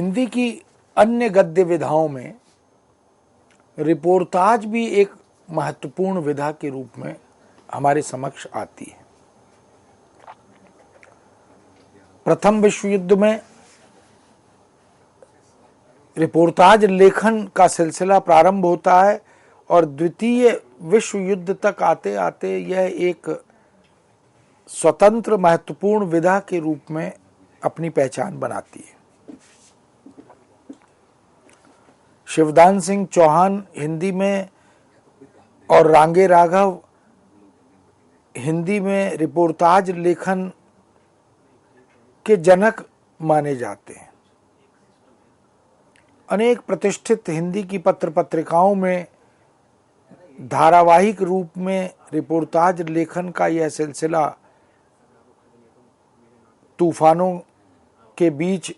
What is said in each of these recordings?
हिंदी की अन्य गद्य विधाओं में रिपोर्टाज भी एक महत्वपूर्ण विधा के रूप में हमारे समक्ष आती है। प्रथम विश्व युद्ध में रिपोर्टाज लेखन का सिलसिला प्रारंभ होता है और द्वितीय विश्व युद्ध तक आते आते यह एक स्वतंत्र महत्वपूर्ण विधा के रूप में अपनी पहचान बनाती है। शिवदान सिंह चौहान हिंदी में और रांगे राघव हिंदी में रिपोर्टाज लेखन के जनक माने जाते हैं। अनेक प्रतिष्ठित हिंदी की पत्र पत्रिकाओं में धारावाहिक रूप में रिपोर्टाज लेखन का यह सिलसिला तूफानों के बीच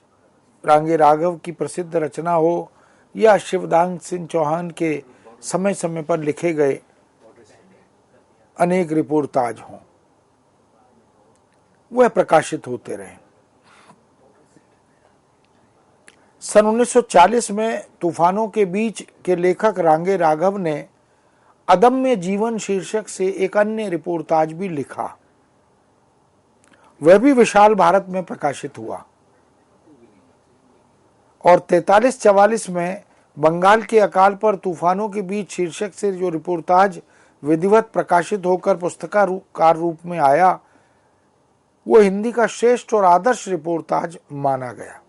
रांगे राघव की प्रसिद्ध रचना हो या शिवदान सिंह चौहान के समय समय पर लिखे गए अनेक रिपोर्टाज हों, वह प्रकाशित होते रहे। सन 1940 में तूफानों के बीच के लेखक रांगे राघव ने अदम्य जीवन शीर्षक से एक अन्य रिपोर्टाज भी लिखा। वह भी विशाल भारत में प्रकाशित हुआ और 43-44 में बंगाल के अकाल पर तूफानों के बीच शीर्षक से जो रिपोर्टाज विधिवत प्रकाशित होकर पुस्तकार रूप में आया, वो हिंदी का श्रेष्ठ और आदर्श रिपोर्टाज माना गया।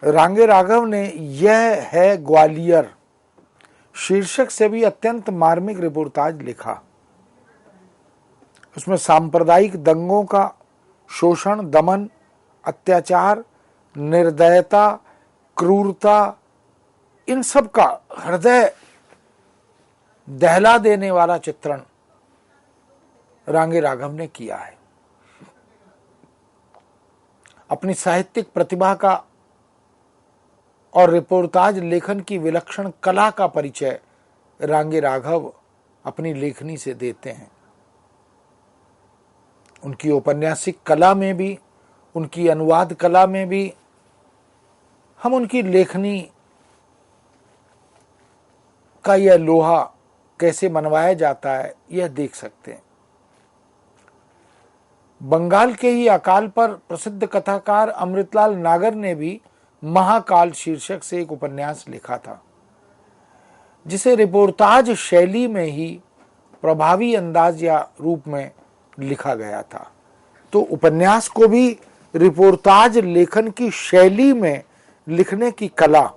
रांगे राघव ने यह है ग्वालियर शीर्षक से भी अत्यंत मार्मिक रिपोर्टाज लिखा। उसमें सांप्रदायिक दंगों का शोषण, दमन, अत्याचार, निर्दयता, क्रूरता, इन सब का हृदय दहला देने वाला चित्रण रांगे राघव ने किया है। अपनी साहित्यिक प्रतिभा का और रिपोर्टाज लेखन की विलक्षण कला का परिचय रांगे राघव अपनी लेखनी से देते हैं। उनकी औपन्यासिक कला में भी, उनकी अनुवाद कला में भी हम उनकी लेखनी का यह लोहा कैसे मनवाया जाता है यह देख सकते हैं। बंगाल के ही अकाल पर प्रसिद्ध कथाकार अमृतलाल नागर ने भी महाकाल शीर्षक से एक उपन्यास लिखा था, जिसे रिपोर्टाज शैली में ही प्रभावी अंदाज या रूप में लिखा गया था। तो उपन्यास को भी रिपोर्टाज लेखन की शैली में लिखने की कला,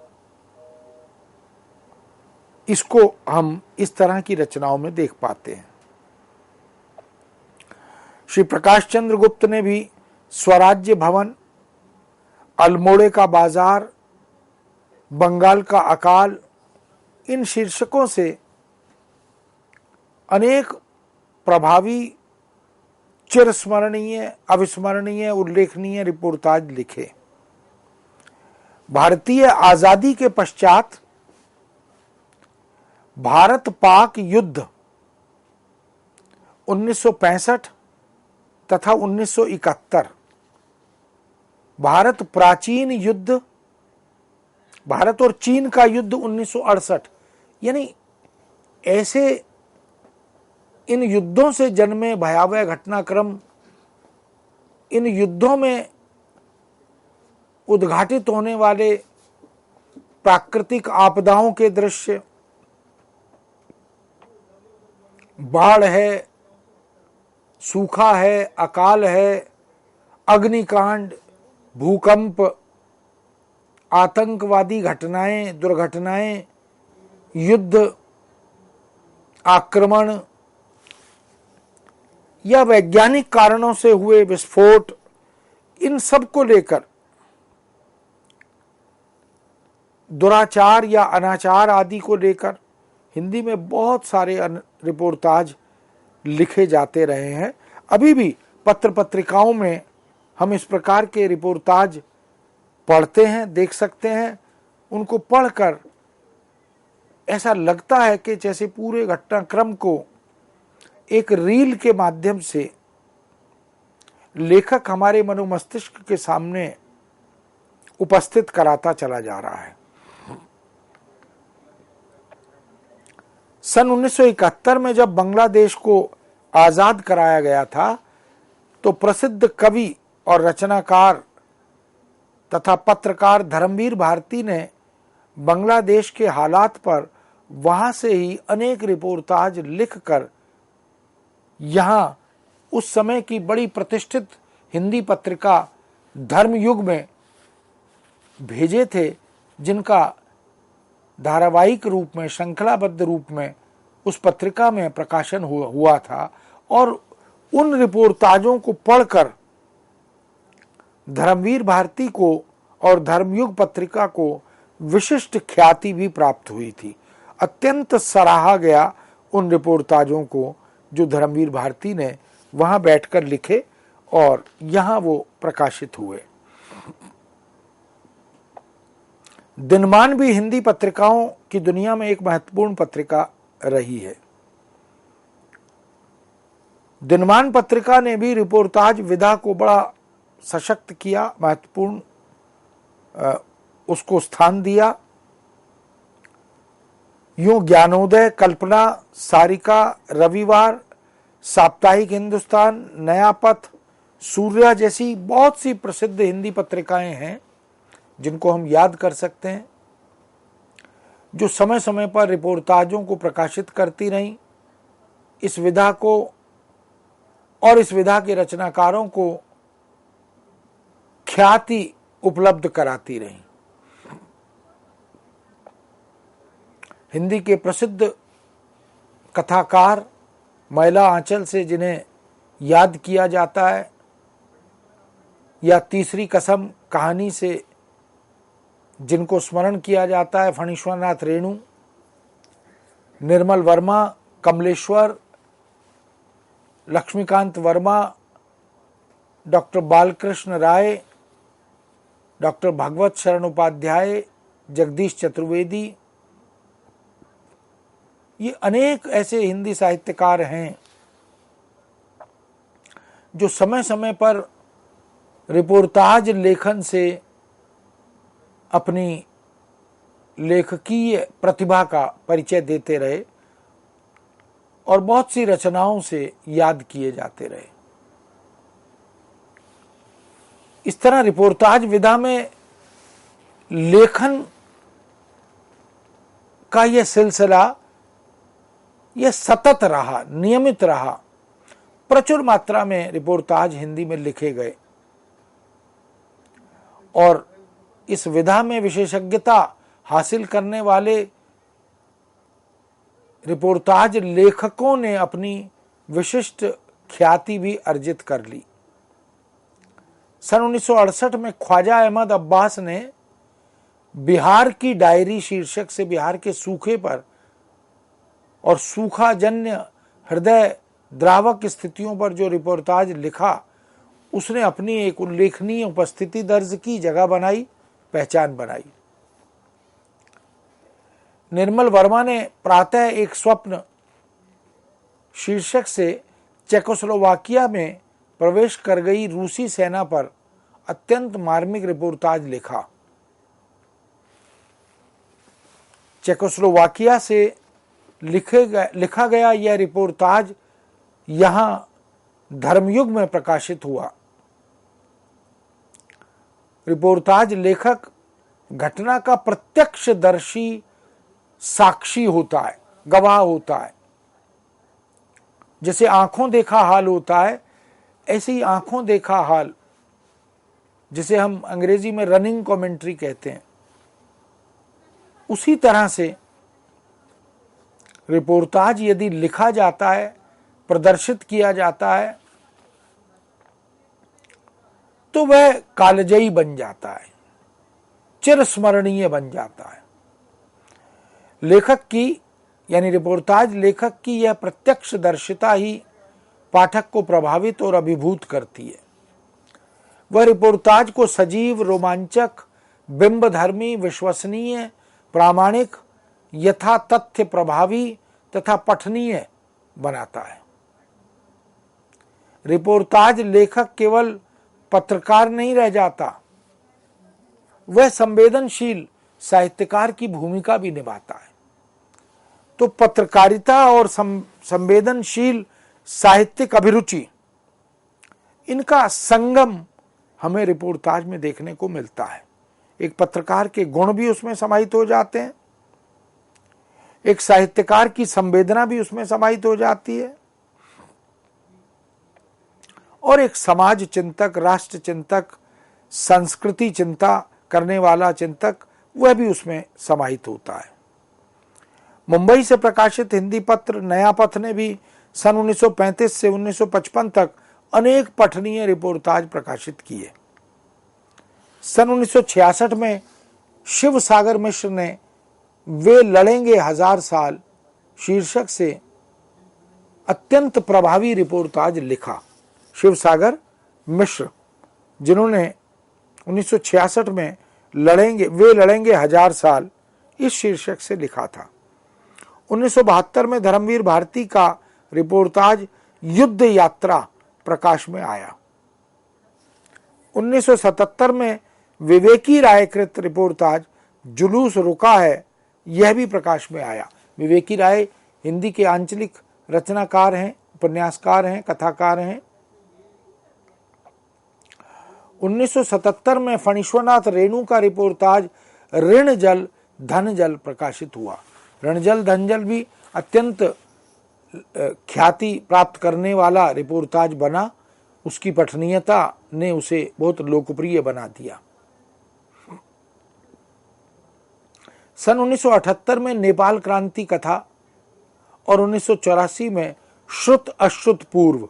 इसको हम इस तरह की रचनाओं में देख पाते हैं। श्री प्रकाश चंद्र गुप्त ने भी स्वराज्य भवन, अल्मोड़े का बाजार, बंगाल का अकाल, इन शीर्षकों से अनेक प्रभावी, चिरस्मरणीय, अविस्मरणीय, उल्लेखनीय रिपोर्टाज लिखे। भारतीय आजादी के पश्चात भारत पाक युद्ध 1965 तथा 1971, भारत प्राचीन युद्ध, भारत और चीन का युद्ध 1968, यानी ऐसे इन युद्धों से जन्मे भयावह घटनाक्रम, इन युद्धों में उद्घाटित होने वाले प्राकृतिक आपदाओं के दृश्य, बाढ़ है, सूखा है, अकाल है, अग्निकांड, भूकंप, आतंकवादी घटनाएं, दुर्घटनाएं, युद्ध, आक्रमण या वैज्ञानिक कारणों से हुए विस्फोट, इन सब को लेकर दुराचार या अनाचार आदि को लेकर हिंदी में बहुत सारे रिपोर्टाज लिखे जाते रहे हैं। अभी भी पत्र पत्रिकाओं में हम इस प्रकार के रिपोर्टाज पढ़ते हैं, देख सकते हैं। उनको पढ़कर ऐसा लगता है कि जैसे पूरे घटनाक्रम को एक रील के माध्यम से लेखक हमारे मनोमस्तिष्क के सामने उपस्थित कराता चला जा रहा है। सन 1971 में जब बांग्लादेश को आजाद कराया गया था तो प्रसिद्ध कवि और रचनाकार तथा पत्रकार धर्मवीर भारती ने बांग्लादेश के हालात पर वहां से ही अनेक रिपोर्टाज लिखकर यहां उस समय की बड़ी प्रतिष्ठित हिंदी पत्रिका धर्मयुग में भेजे थे, जिनका धारावाहिक रूप में, श्रृंखलाबद्ध रूप में उस पत्रिका में प्रकाशन हुआ था। और उन रिपोर्टाजों को पढ़कर धर्मवीर भारती को और धर्मयुग पत्रिका को विशिष्ट ख्याति भी प्राप्त हुई थी। अत्यंत सराहा गया उन रिपोर्टाजों को जो धर्मवीर भारती ने वहां बैठकर लिखे और यहां वो प्रकाशित हुए। दिनमान भी हिंदी पत्रिकाओं की दुनिया में एक महत्वपूर्ण पत्रिका रही है। दिनमान पत्रिका ने भी रिपोर्टाज विधा को बड़ा सशक्त किया, महत्वपूर्ण उसको स्थान दिया। यूं ज्ञानोदय, कल्पना, सारिका, रविवार, साप्ताहिक हिंदुस्तान, नया पथ, सूर्या जैसी बहुत सी प्रसिद्ध हिंदी पत्रिकाएं हैं जिनको हम याद कर सकते हैं, जो समय समय पर रिपोर्टाजों को प्रकाशित करती रहीं, इस विधा को और इस विधा के रचनाकारों को ख्याति उपलब्ध कराती रहीं। हिंदी के प्रसिद्ध कथाकार मैला आंचल से जिन्हें याद किया जाता है, या तीसरी कसम कहानी से जिनको स्मरण किया जाता है, फणीश्वरनाथ रेणु, निर्मल वर्मा, कमलेश्वर, लक्ष्मीकांत वर्मा, डॉक्टर बालकृष्ण राय, डॉक्टर भगवत शरण उपाध्याय, जगदीश चतुर्वेदी, ये अनेक ऐसे हिंदी साहित्यकार हैं जो समय समय पर रिपोर्टाज लेखन से अपनी लेखकीय प्रतिभा का परिचय देते रहे और बहुत सी रचनाओं से याद किए जाते रहे। इस तरह रिपोर्टाज विधा में लेखन का यह सिलसिला यह सतत रहा, नियमित रहा। प्रचुर मात्रा में रिपोर्टाज हिंदी में लिखे गए और इस विधा में विशेषज्ञता हासिल करने वाले रिपोर्टाज लेखकों ने अपनी विशिष्ट ख्याति भी अर्जित कर ली। सन 1968 में ख्वाजा अहमद अब्बास ने बिहार की डायरी शीर्षक से बिहार के सूखे पर और सूखाजन्य हृदय द्रावक स्थितियों पर जो रिपोर्टाज लिखा, उसने अपनी एक उल्लेखनीय उपस्थिति दर्ज की, जगह बनाई, पहचान बनाई। निर्मल वर्मा ने प्रातः एक स्वप्न शीर्षक से चेकोस्लोवाकिया में प्रवेश कर गई रूसी सेना पर अत्यंत मार्मिक रिपोर्टाज लिखा। चेकोस्लोवाकिया से लिखा गया यह रिपोर्टाज यहां धर्मयुग में प्रकाशित हुआ। रिपोर्टाज लेखक घटना का प्रत्यक्षदर्शी साक्षी होता है, गवाह होता है। जैसे आंखों देखा हाल होता है, ऐसे ही आंखों देखा हाल, जिसे हम अंग्रेजी में रनिंग कमेंट्री कहते हैं, उसी तरह से रिपोर्टाज यदि लिखा जाता है, प्रदर्शित किया जाता है, तो वह कालजयी बन जाता है, चिरस्मरणीय बन जाता है। लेखक की यानी रिपोर्टाज लेखक की यह प्रत्यक्षदर्शिता ही पाठक को प्रभावित और अभिभूत करती है। वह रिपोर्टाज को सजीव, रोमांचक, बिंबधर्मी, विश्वसनीय, प्रामाणिक, यथा तथ्य प्रभावी तथा पठनीय बनाता है। रिपोर्टाज लेखक केवल पत्रकार नहीं रह जाता, वह संवेदनशील साहित्यकार की भूमिका भी निभाता है। तो पत्रकारिता और संवेदनशील साहित्यिक अभिरुचि, इनका संगम हमें रिपोर्टाज में देखने को मिलता है। एक पत्रकार के गुण भी उसमें समाहित हो जाते हैं, एक साहित्यकार की संवेदना भी उसमें समाहित हो जाती है, और एक समाज चिंतक, राष्ट्र चिंतक, संस्कृति चिंता करने वाला चिंतक, वह भी उसमें समाहित होता है। मुंबई से प्रकाशित हिंदी पत्र नया पथ ने भी सन 1935 से 1955 तक अनेक पठनीय रिपोर्टाज प्रकाशित किए। सन 1966 में शिव सागर मिश्र ने वे लड़ेंगे हजार साल शीर्षक से अत्यंत प्रभावी रिपोर्टाज लिखा। शिव सागर मिश्र, जिन्होंने 1966 में वे लड़ेंगे हजार साल इस शीर्षक से लिखा था। 1972 में धर्मवीर भारती का रिपोर्टाज युद्ध यात्रा प्रकाश में आया। 1977 में विवेकी राय कृत रिपोर्टाज जुलूस रुका है, यह भी प्रकाश में आया। विवेकी राय हिंदी के आंचलिक रचनाकार हैं, उपन्यासकार हैं, कथाकार हैं। 1977 में फणीश्वरनाथ रेणु का रिपोर्टाज ऋण जल धन जल प्रकाशित हुआ। ऋण जल धन जल भी अत्यंत ख्याति प्राप्त करने वाला रिपोर्टाज बना। उसकी पठनीयता ने उसे बहुत लोकप्रिय बना दिया। सन 1978 में नेपाल क्रांति कथा और 1984 में श्रुत अश्रुत पूर्व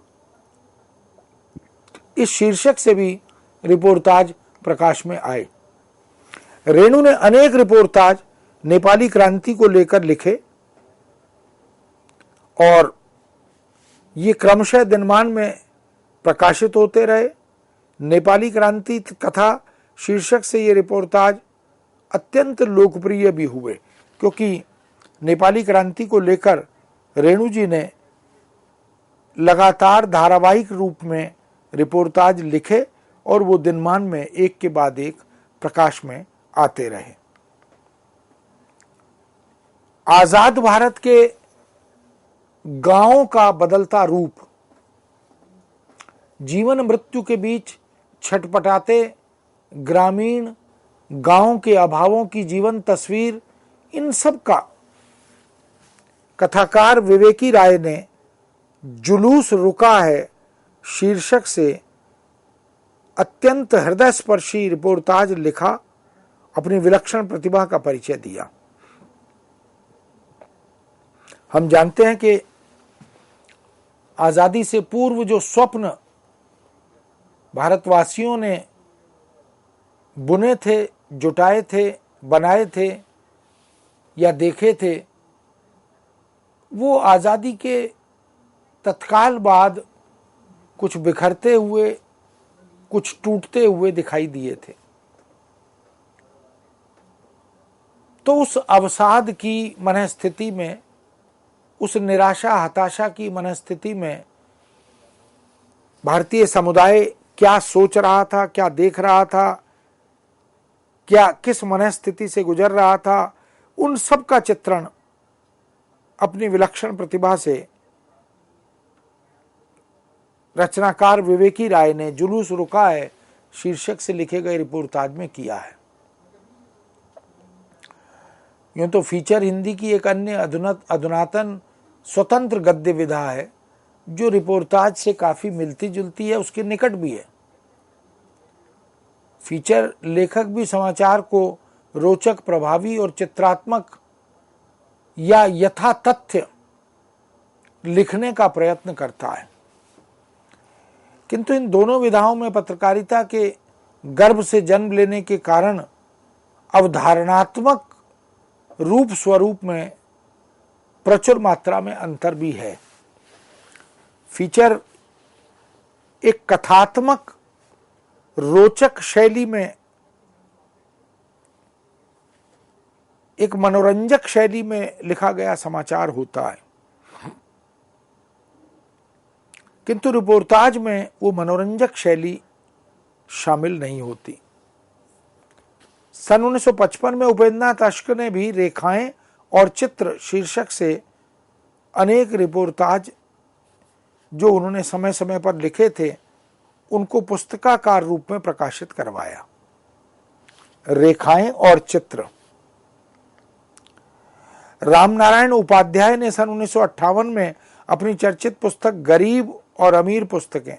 इस शीर्षक से भी रिपोर्टाज प्रकाश में आए। रेणु ने अनेक रिपोर्टाज नेपाली क्रांति को लेकर लिखे और ये क्रमशः दिनमान में प्रकाशित होते रहे। नेपाली क्रांति कथा शीर्षक से ये रिपोर्टाज अत्यंत लोकप्रिय भी हुए, क्योंकि नेपाली क्रांति को लेकर रेणु जी ने लगातार धारावाहिक रूप में रिपोर्टाज लिखे और वो दिनमान में एक के बाद एक प्रकाश में आते रहे। आजाद भारत के गांवों का बदलता रूप, जीवन मृत्यु के बीच छटपटाते ग्रामीण गांवों के अभावों की जीवन तस्वीर, इन सब का कथाकार विवेकी राय ने जुलूस रुका है शीर्षक से अत्यंत हृदयस्पर्शी रिपोर्टाज लिखा, अपनी विलक्षण प्रतिभा का परिचय दिया। हम जानते हैं कि आजादी से पूर्व जो स्वप्न भारतवासियों ने बुने थे, जुटाए थे, बनाए थे या देखे थे, वो आजादी के तत्काल बाद कुछ बिखरते हुए, कुछ टूटते हुए दिखाई दिए थे। तो उस अवसाद की मनस्थिति में, उस निराशा हताशा की मनस्थिति में भारतीय समुदाय क्या सोच रहा था, क्या देख रहा था, क्या किस मनस्थिति से गुजर रहा था, उन सब का चित्रण अपनी विलक्षण प्रतिभा से रचनाकार विवेकी राय ने जुलूस रुका है शीर्षक से लिखे गए रिपोर्टाज में किया है। यूं तो फीचर हिंदी की एक अन्य अधुनातन स्वतंत्र गद्य विधा है जो रिपोर्टाज से काफी मिलती जुलती है, उसके निकट भी है। फीचर लेखक भी समाचार को रोचक, प्रभावी और चित्रात्मक या यथातथ्य लिखने का प्रयत्न करता है, किंतु इन दोनों विधाओं में पत्रकारिता के गर्भ से जन्म लेने के कारण अवधारणात्मक रूप स्वरूप में प्रचुर मात्रा में अंतर भी है। फीचर एक कथात्मक रोचक शैली में, एक मनोरंजक शैली में लिखा गया समाचार होता है, किंतु रिपोर्टाज में वो मनोरंजक शैली शामिल नहीं होती। सन 1955 में उपेंद्रनाथ अश्क ने भी रेखाएं और चित्र शीर्षक से अनेक रिपोर्टाज जो उन्होंने समय समय पर लिखे थे उनको पुस्तकाकार रूप में प्रकाशित करवाया। रेखाएं और चित्र। रामनारायण उपाध्याय ने सन 1958 में अपनी चर्चित पुस्तक गरीब और अमीर पुस्तकें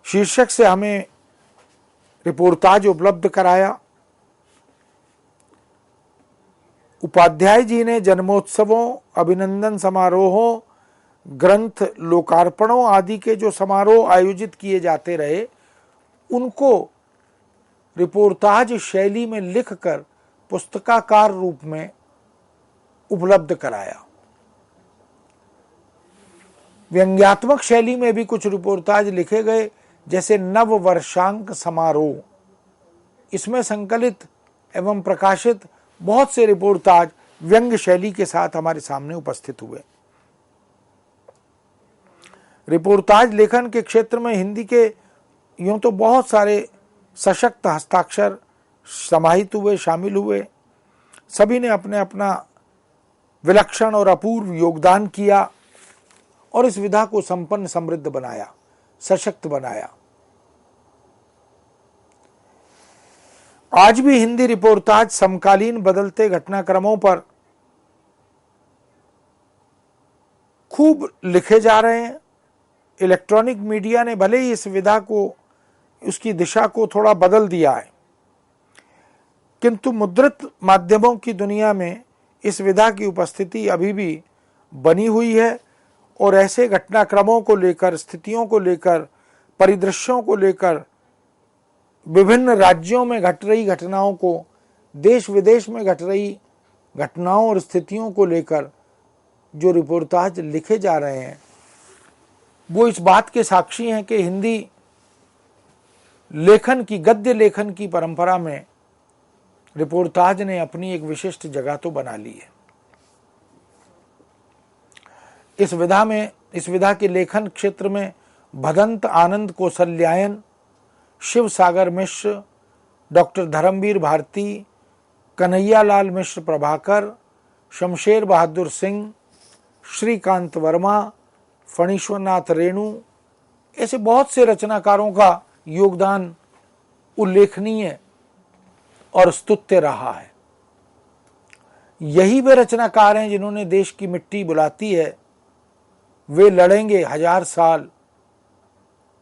शीर्षक से हमें रिपोर्टाज उपलब्ध कराया। उपाध्याय जी ने जन्मोत्सवों, अभिनंदन समारोहों, ग्रंथ लोकार्पणों आदि के जो समारोह आयोजित किए जाते रहे उनको रिपोर्टाज शैली में लिखकर पुस्तकाकार रूप में उपलब्ध कराया। व्यंग्यात्मक शैली में भी कुछ रिपोर्टाज लिखे गए, जैसे नव वर्षांक समारोह। इसमें संकलित एवं प्रकाशित बहुत से रिपोर्टाज व्यंग्य शैली के साथ हमारे सामने उपस्थित हुए। रिपोर्टाज लेखन के क्षेत्र में हिंदी के यूं तो बहुत सारे सशक्त हस्ताक्षर समाहित हुए, शामिल हुए। सभी ने अपने अपना विलक्षण और अपूर्व योगदान किया और इस विधा को संपन्न, समृद्ध बनाया, सशक्त बनाया। आज भी हिंदी रिपोर्टाज समकालीन बदलते घटनाक्रमों पर खूब लिखे जा रहे हैं। इलेक्ट्रॉनिक मीडिया ने भले ही इस विधा को, उसकी दिशा को थोड़ा बदल दिया है, किंतु मुद्रित माध्यमों की दुनिया में इस विधा की उपस्थिति अभी भी बनी हुई है और ऐसे घटनाक्रमों को लेकर, स्थितियों को लेकर, परिदृश्यों को लेकर, विभिन्न राज्यों में घट रही घटनाओं को, देश विदेश में घट रही घटनाओं और स्थितियों को लेकर जो रिपोर्टाज लिखे जा रहे हैं वो इस बात के साक्षी हैं कि हिंदी लेखन की, गद्य लेखन की परंपरा में रिपोर्टाज ने अपनी एक विशिष्ट जगह तो बना ली है। इस विधा के लेखन क्षेत्र में भदंत आनंद कौशल्यायन, शिव सागर मिश्र, डॉक्टर धर्मवीर भारती, कन्हैयालाल मिश्र प्रभाकर, शमशेर बहादुर सिंह, श्रीकांत वर्मा, फणीश्वरनाथ रेणु, ऐसे बहुत से रचनाकारों का योगदान उल्लेखनीय और स्तुत्य रहा है। यही वे रचनाकार हैं जिन्होंने देश की मिट्टी बुलाती है, वे लड़ेंगे 1000 साल,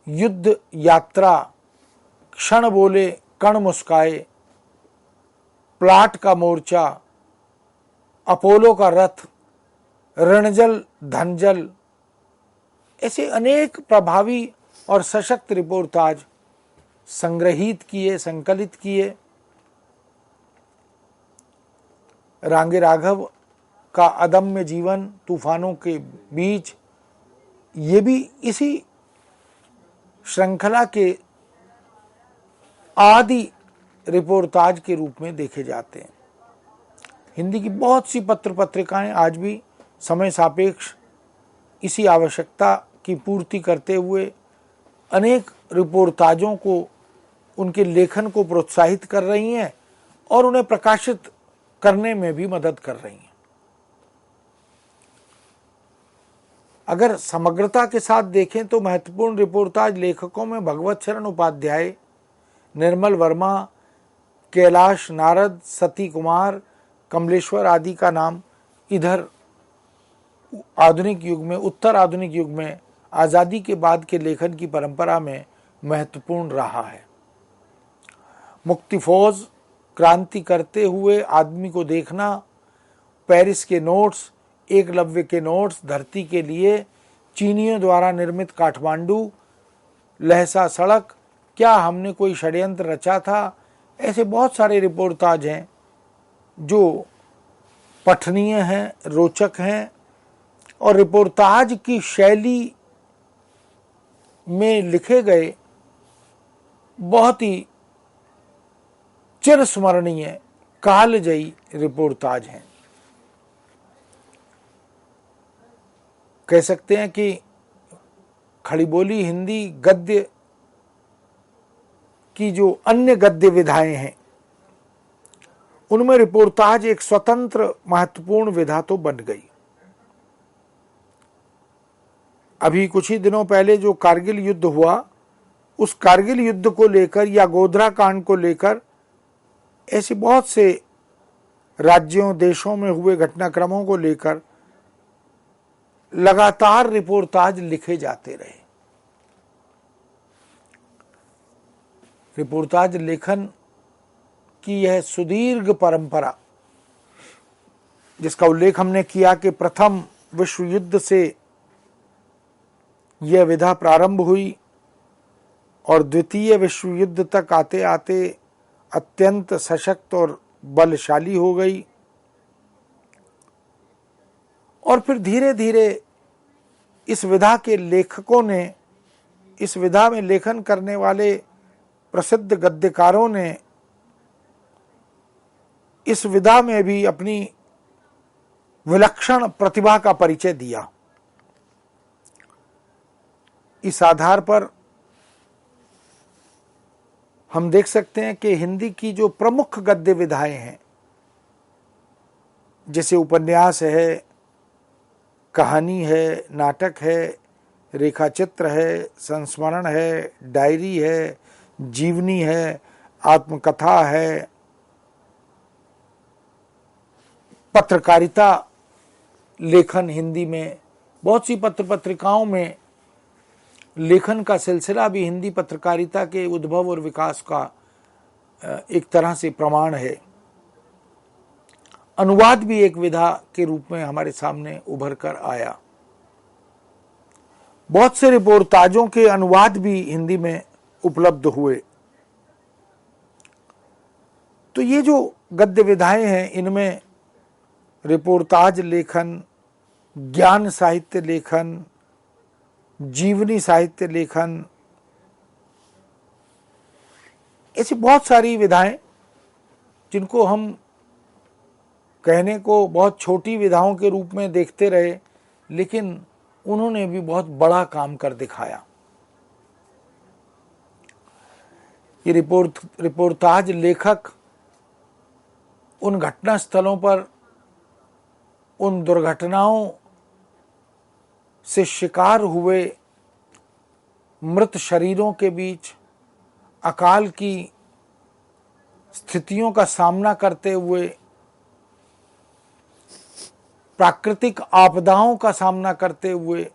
युद्ध यात्रा, क्षण बोले कण मुस्काए, प्लाट का मोर्चा, अपोलो का रथ, रणजल धनजल, ऐसे अनेक प्रभावी और सशक्त रिपोर्टाज संग्रहित किए, संकलित किए। रांगे राघव का अदम्य जीवन तूफानों के बीच, ये भी इसी श्रृंखला के आदि रिपोर्टाज के रूप में देखे जाते हैं। हिंदी की बहुत सी पत्र पत्रिकाएं आज भी समय सापेक्ष इसी आवश्यकता की पूर्ति करते हुए अनेक रिपोर्टाजों को, उनके लेखन को प्रोत्साहित कर रही हैं और उन्हें प्रकाशित करने में भी मदद कर रही हैं। अगर समग्रता के साथ देखें तो महत्वपूर्ण रिपोर्टाज लेखकों में भगवत शरण उपाध्याय, निर्मल वर्मा, कैलाश नारद, सती कुमार, कमलेश्वर आदि का नाम इधर आधुनिक युग में, उत्तर आधुनिक युग में, आज़ादी के बाद के लेखन की परंपरा में महत्वपूर्ण रहा है। मुक्ति फौज, क्रांति करते हुए आदमी को देखना, पेरिस के नोट्स, एकलव्य के नोट्स, धरती के लिए, चीनियों द्वारा निर्मित काठमांडू, लहसा सड़क, क्या हमने कोई षड्यंत्र रचा था, ऐसे बहुत सारे रिपोर्टाज हैं जो पठनीय हैं, रोचक हैं और रिपोर्टाज की शैली में लिखे गए बहुत ही चिरस्मरणीय, कालजयी रिपोर्टाज हैं। कह सकते हैं कि खड़ी बोली हिंदी गद्य की जो अन्य गद्य विधाएं हैं उनमें रिपोर्टाज एक स्वतंत्र महत्वपूर्ण विधा तो बन गई। अभी कुछ ही दिनों पहले जो कारगिल युद्ध हुआ, उस कारगिल युद्ध को लेकर या गोधरा कांड को लेकर ऐसे बहुत से राज्यों देशों में हुए घटनाक्रमों को लेकर लगातार रिपोर्टाज लिखे जाते रहे। रिपोर्टाज लेखन की यह सुदीर्घ परंपरा, जिसका उल्लेख हमने किया कि प्रथम विश्व युद्ध से यह विधा प्रारंभ हुई और द्वितीय विश्व युद्ध तक आते आते अत्यंत सशक्त और बलशाली हो गई, और फिर धीरे धीरे इस विधा के लेखकों ने, इस विधा में लेखन करने वाले प्रसिद्ध गद्यकारों ने इस विधा में भी अपनी विलक्षण प्रतिभा का परिचय दिया। इस आधार पर हम देख सकते हैं कि हिंदी की जो प्रमुख गद्य विधाएं हैं, जैसे उपन्यास है, कहानी है, नाटक है, रेखाचित्र है, संस्मरण है, डायरी है, जीवनी है, आत्मकथा है, पत्रकारिता लेखन, हिंदी में बहुत सी पत्र पत्रिकाओं में लेखन का सिलसिला भी हिंदी पत्रकारिता के उद्भव और विकास का एक तरह से प्रमाण है। अनुवाद भी एक विधा के रूप में हमारे सामने उभर कर आया। बहुत से रिपोर्टाजों के अनुवाद भी हिंदी में उपलब्ध हुए। तो ये जो गद्य विधाएं हैं, इनमें रिपोर्टाज लेखन, ज्ञान साहित्य लेखन, जीवनी साहित्य लेखन, ऐसी बहुत सारी विधाएं जिनको हम कहने को बहुत छोटी विधाओं के रूप में देखते रहे, लेकिन उन्होंने भी बहुत बड़ा काम कर दिखाया। ये रिपोर्टाज लेखक उन घटना स्थलों पर, उन दुर्घटनाओं से शिकार हुए मृत शरीरों के बीच अकाल की स्थितियों का सामना करते हुए, प्राकृतिक आपदाओं का सामना करते हुए,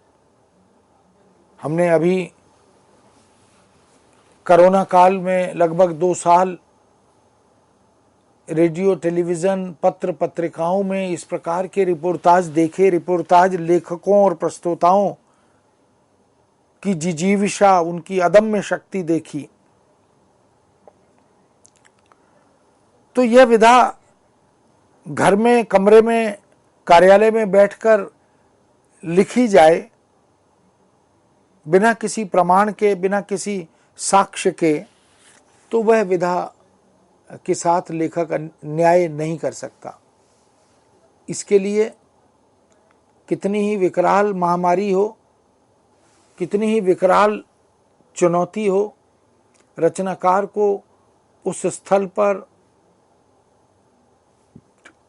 हमने अभी कोरोना काल में लगभग 2 साल रेडियो, टेलीविज़न, पत्र पत्रिकाओं में इस प्रकार के रिपोर्टाज देखे। रिपोर्टाज लेखकों और प्रस्तोताओं की जिजीविषा, उनकी अदम्य शक्ति देखी। तो यह विधा घर में, कमरे में, कार्यालय में बैठकर लिखी जाए, बिना किसी प्रमाण के, बिना किसी साक्ष्य के, तो वह विधा के साथ लेखक न्याय नहीं कर सकता। इसके लिए कितनी ही विकराल महामारी हो, कितनी ही विकराल चुनौती हो, रचनाकार को उस स्थल पर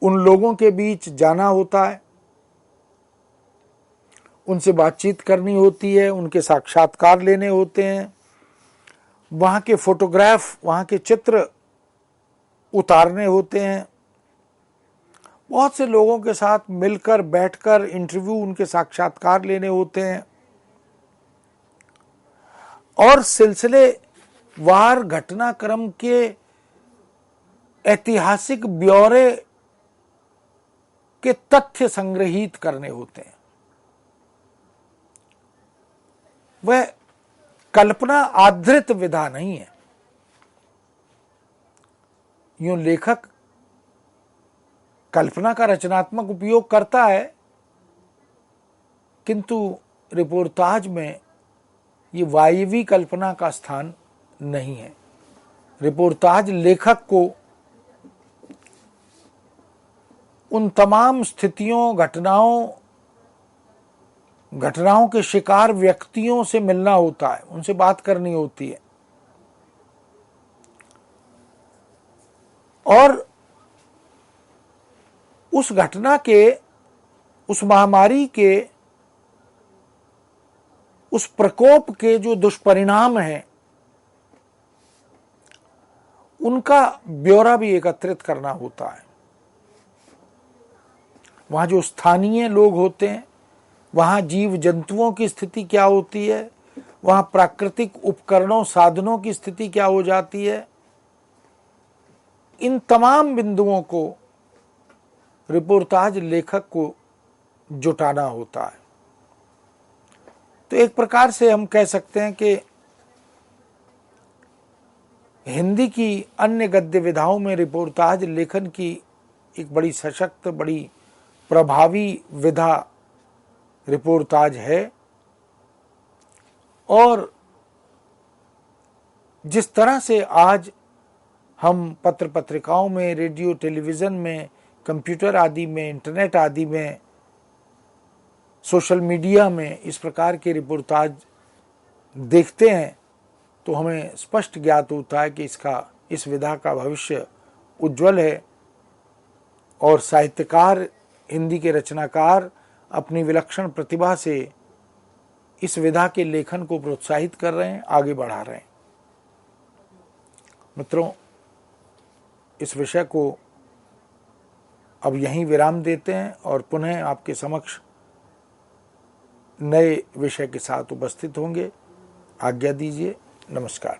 उन लोगों के बीच जाना होता है, उनसे बातचीत करनी होती है, उनके साक्षात्कार लेने होते हैं, वहाँ के फोटोग्राफ, वहाँ के चित्र उतारने होते हैं, बहुत से लोगों के साथ मिलकर बैठकर इंटरव्यू, उनके साक्षात्कार लेने होते हैं, और सिलसिलेवार घटनाक्रम के ऐतिहासिक ब्यौरे के तथ्य संग्रहित करने होते हैं। वह कल्पना आधारित विधा नहीं है। यूं लेखक कल्पना का रचनात्मक उपयोग करता है, किंतु रिपोर्टाज में ये वायवी कल्पना का स्थान नहीं है। रिपोर्टाज लेखक को उन तमाम स्थितियों, घटनाओं, घटनाओं के शिकार व्यक्तियों से मिलना होता है, उनसे बात करनी होती है, और उस घटना के, उस महामारी के, उस प्रकोप के जो दुष्परिणाम हैं उनका ब्यौरा भी एकत्रित करना होता है। वहां जो स्थानीय लोग होते हैं, वहां जीव जंतुओं की स्थिति क्या होती है, वहां प्राकृतिक उपकरणों साधनों की स्थिति क्या हो जाती है, इन तमाम बिंदुओं को रिपोर्टाज लेखक को जुटाना होता है। तो एक प्रकार से हम कह सकते हैं कि हिंदी की अन्य गद्य विधाओं में रिपोर्टाज लेखन की एक बड़ी सशक्त, बड़ी प्रभावी विधा रिपोर्टाज है। और जिस तरह से आज हम पत्र पत्रिकाओं में, रेडियो टेलीविज़न में, कंप्यूटर आदि में, इंटरनेट आदि में, सोशल मीडिया में इस प्रकार के रिपोर्टाज देखते हैं, तो हमें स्पष्ट ज्ञात होता है कि इस विधा का भविष्य उज्जवल है। और साहित्यकार, हिंदी के रचनाकार अपनी विलक्षण प्रतिभा से इस विधा के लेखन को प्रोत्साहित कर रहे हैं, आगे बढ़ा रहे हैं। मित्रों, इस विषय को अब यहीं विराम देते हैं और पुनः आपके समक्ष नए विषय के साथ उपस्थित होंगे। आज्ञा दीजिए। नमस्कार।